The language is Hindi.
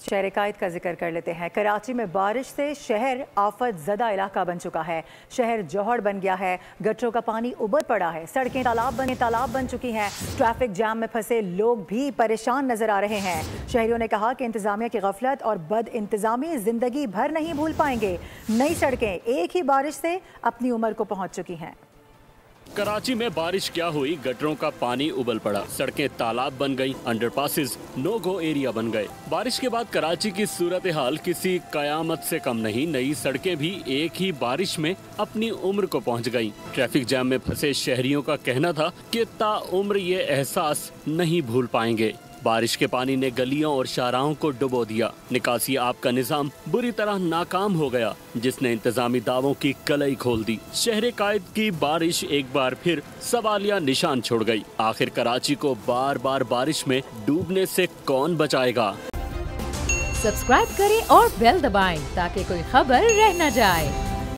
शहर कायद का जिक्र कर लेते हैं। कराची में बारिश से शहर आफत ज़दा इलाका बन चुका है। शहर जौहर बन गया है। गटरों का पानी उबर पड़ा है। सड़कें तालाब बन चुकी हैं। ट्रैफिक जाम में फंसे लोग भी परेशान नजर आ रहे हैं। शहरियों ने कहा कि इंतजामिया की गफलत और बद इंतजामी जिंदगी भर नहीं भूल पाएंगे। नई सड़कें एक ही बारिश से अपनी उम्र को पहुंच चुकी हैं। कराची में बारिश क्या हुई, गटरों का पानी उबल पड़ा, सड़कें तालाब बन गई, अंडरपासेस नो गो एरिया बन गए। बारिश के बाद कराची की सूरत हाल किसी कयामत से कम नहीं। नई सड़कें भी एक ही बारिश में अपनी उम्र को पहुंच गईं। ट्रैफिक जाम में फंसे शहरियों का कहना था कि ताउम्र ये एहसास नहीं भूल पाएंगे। बारिश के पानी ने गलियों और शाहराहों को डुबो दिया। निकासी आब का निजाम बुरी तरह नाकाम हो गया, जिसने इंतजामी दावों की कलई खोल दी। शहर कायद की बारिश एक बार फिर सवालिया निशान छोड़ गई। आखिर कराची को बार बार बारिश में डूबने से कौन बचाएगा? सब्सक्राइब करें और बेल दबाएं ताकि कोई खबर रह न जाए।